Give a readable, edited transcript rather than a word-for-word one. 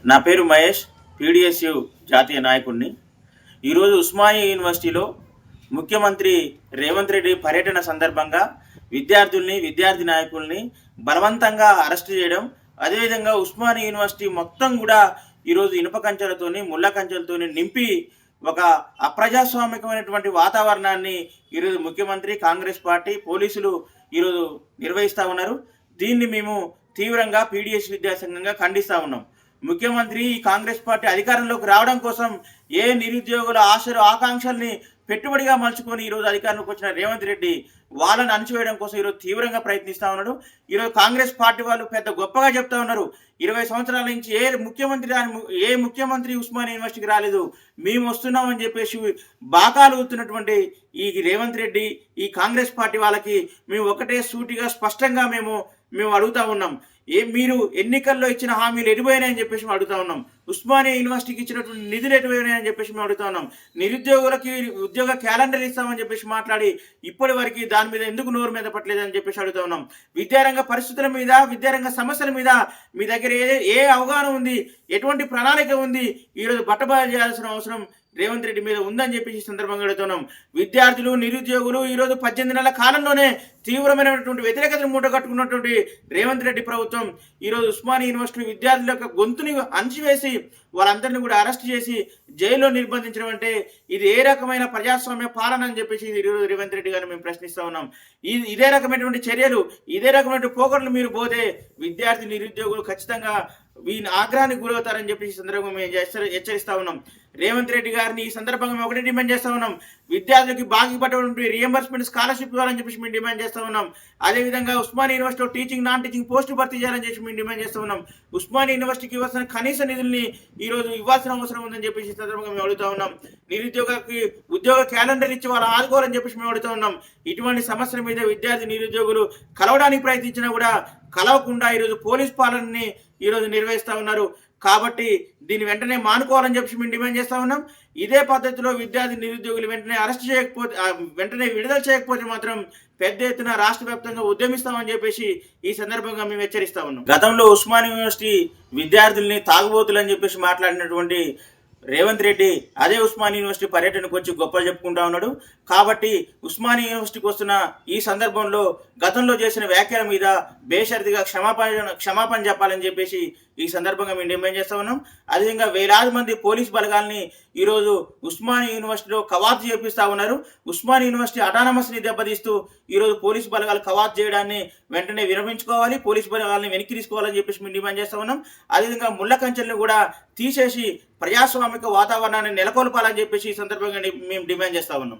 నా పేరు మహేష్, పీడిఎస్యు జాతీయ నాయకుడిని. ఈరోజు ఉస్మానియా యూనివర్సిటీలో ముఖ్యమంత్రి రేవంత్ రెడ్డి పర్యటన సందర్భంగా విద్యార్థి నాయకుల్ని బలవంతంగా అరెస్ట్ చేయడం, అదేవిధంగా ఉస్మానియా యూనివర్సిటీ మొత్తం కూడా ఈరోజు ఇనుప కంచెలతోని, ముళ్ళ కంచెలతోని నింపి ఒక అప్రజాస్వామికమైనటువంటి వాతావరణాన్ని ఈరోజు ముఖ్యమంత్రి, కాంగ్రెస్ పార్టీ, పోలీసులు ఈరోజు నిర్వహిస్తూ ఉన్నారు. దీన్ని మేము తీవ్రంగా పీడిఎస్ విద్యాసంఘంగా ఖండిస్తూ ఉన్నాం. ముఖ్యమంత్రి ఈ కాంగ్రెస్ పార్టీ అధికారంలోకి రావడం కోసం ఏ నిరుద్యోగుల ఆశలు, ఆకాంక్షల్ని పెట్టుబడిగా మలుచుకొని ఈరోజు అధికారంలోకి వచ్చిన రేవంత్ రెడ్డి వాళ్ళని అణచివేయడం కోసం ఈరోజు తీవ్రంగా ప్రయత్నిస్తూ ఉన్నాడు. ఈరోజు కాంగ్రెస్ పార్టీ వాళ్ళు పెద్ద గొప్పగా చెప్తా ఉన్నారు, 20 సంవత్సరాల నుంచి ఏ ముఖ్యమంత్రి ఉస్మానియా యూనివర్సిటీకి రాలేదు, మేము వస్తున్నామని చెప్పేసి బాకాలు ఊతున్నటువంటి ఈ రేవంత్ రెడ్డి, ఈ కాంగ్రెస్ పార్టీ వాళ్ళకి మేము ఒకటే సూటిగా స్పష్టంగా మేము అడుగుతా ఉన్నాం. మీరు ఎన్నికల్లో ఇచ్చిన హామీలు ఎడిపోయినాయని చెప్పేసి మేము అడుగుతా ఉన్నాం. ఉస్మానియా యూనివర్సిటీకి ఇచ్చినటువంటి నిధులు ఎటుపోయినాయని చెప్పేసి మేము అడుగుతా ఉన్నాం. నిరుద్యోగులకి ఉద్యోగ క్యాలెండర్ ఇస్తామని చెప్పేసి మాట్లాడి ఇప్పటి వరకు దాని మీద ఎందుకు నోరు మీద పట్టలేదని చెప్పేసి అడుగుతా ఉన్నాం. విద్యారంగ పరిస్థితుల మీద, విద్యారంగ సమస్యల మీద మీ దగ్గర ఏ అవగాహన ఉంది, ఎటువంటి ప్రణాళిక ఉంది, ఈరోజు బట్టబయలు చేయాల్సిన అవసరం రేవంత్ రెడ్డి మీద ఉందని చెప్పేసి సందర్భంగా అడుగుతున్నాం. విద్యార్థులు, నిరుద్యోగులు ఈరోజు 18 నెలల కాలంలోనే తీవ్రమైనటువంటి వ్యతిరేకతను మూటగట్టుకున్నటువంటి రేవంత్ రెడ్డి ప్రభుత్వం ఈరోజు ఉస్మానియా యూనివర్సిటీ విద్యార్థుల యొక్క గొంతుని అణచివేసి వాళ్ళందరినీ కూడా అరెస్ట్ చేసి జైల్లో నిర్బంధించడం అంటే ఇది ఏ రకమైన ప్రజాస్వామ్య పాలన అని చెప్పేసి ఈరోజు రేవంత్ రెడ్డి గారిని మేము ప్రశ్నిస్తూ ఉన్నాం. ఇదే రకమైనటువంటి చర్యలు, ఇదే రకమైనటువంటి పోకడలు మీరు పోతే విద్యార్థి, నిరుద్యోగులు ఖచ్చితంగా వీని ఆగ్రహానికి గురవుతారని చెప్పేసి సందర్భంగా మేము హెచ్చరిస్తా ఉన్నాం. రేవంత్ రెడ్డి గారిని ఈ సందర్భంగా మేము ఒకటే డిమాండ్ చేస్తా ఉన్నాం, విద్యార్థులకి బాకీ పడ్డటువంటి రీఎంబర్స్మెంట్ స్కాలర్షిప్ ఇవ్వాలని చెప్పేసి మేము డిమాండ్ చేస్తా ఉన్నాం. అదేవిధంగా ఉస్మానియా యూనివర్సిటీలో టీచింగ్, నాన్ టీచింగ్ పోస్టులు భర్తీ చేయాలని చెప్పి మేము డిమాండ్ చేస్తా ఉన్నాం. ఉస్మానియా యూనివర్సిటీకి ఇవ్వాల్సిన కనీస నిధుల్ని ఈరోజు ఇవ్వాల్సిన అవసరం ఉందని చెప్పేసి ఈ సందర్భంగా మేము అడుగుతా ఉన్నాం. నిరుద్యోగకి ఉద్యోగ క్యాలెండర్ ఇచ్చి వాళ్ళు ఆదుకోవాలని చెప్పేసి మేము అడుగుతా ఉన్నాం. ఇటువంటి సమస్యల మీద విద్యార్థి, నిరుద్యోగులు కలవడానికి ప్రయత్నించినా కూడా కలవకుండా ఈరోజు పోలీస్ పాలనని ఈరోజు నిర్వహిస్తూ ఉన్నారు. కాబట్టి దీన్ని వెంటనే మానుకోవాలని చెప్పి మేము డిమాండ్ చేస్తూ ఉన్నాం. ఇదే పద్ధతిలో విద్యార్థి, నిరుద్యోగులు వెంటనే అరెస్ట్ చేయకపోతే, వెంటనే విడుదల చేయకపోతే మాత్రం పెద్ద ఎత్తున రాష్ట్ర వ్యాప్తంగా ఉద్యమిస్తామని చెప్పేసి ఈ సందర్భంగా మేము హెచ్చరిస్తా ఉన్నాం. గతంలో ఉస్మానియా యూనివర్సిటీ విద్యార్థుల్ని తాగుబోతులు అని చెప్పేసి మాట్లాడినటువంటి రేవంత్ రెడ్డి అదే ఉస్మానియా యూనివర్సిటీ పర్యటనకు వచ్చి గొప్పలు చెప్పుకుంటా ఉన్నాడు. కాబట్టి ఉస్మానియా యూనివర్సిటీకి వస్తున్న ఈ సందర్భంలో గతంలో చేసిన వ్యాఖ్యల మీద బేషరతుగా క్షమాపణ చెప్పాలని చెప్పేసి ఈ సందర్భంగా మేము డిమాండ్ చేస్తా ఉన్నాం. అదేవిధంగా వేలాది మంది పోలీస్ బలగాల్ని ఈరోజు ఉస్మానియా యూనివర్సిటీలో కవాతు చేపిస్తూ ఉన్నారు. ఉస్మానియా యూనివర్సిటీ అటానమస్ని దెబ్బతీస్తూ ఈరోజు పోలీస్ బలగాలు కవాతు చేయడాన్ని వెంటనే విరమించుకోవాలి, పోలీస్ బలగాలని వెనక్కి తీసుకోవాలని చెప్పేసి మేము డిమాండ్ చేస్తా ఉన్నాం. అదేవిధంగా ముళ్ళ కంచెలను కూడా తీసేసి ప్రజాస్వామిక వాతావరణాన్ని నెలకొల్పాలని చెప్పేసి ఈ సందర్భంగా మేము డిమాండ్ చేస్తా ఉన్నాం.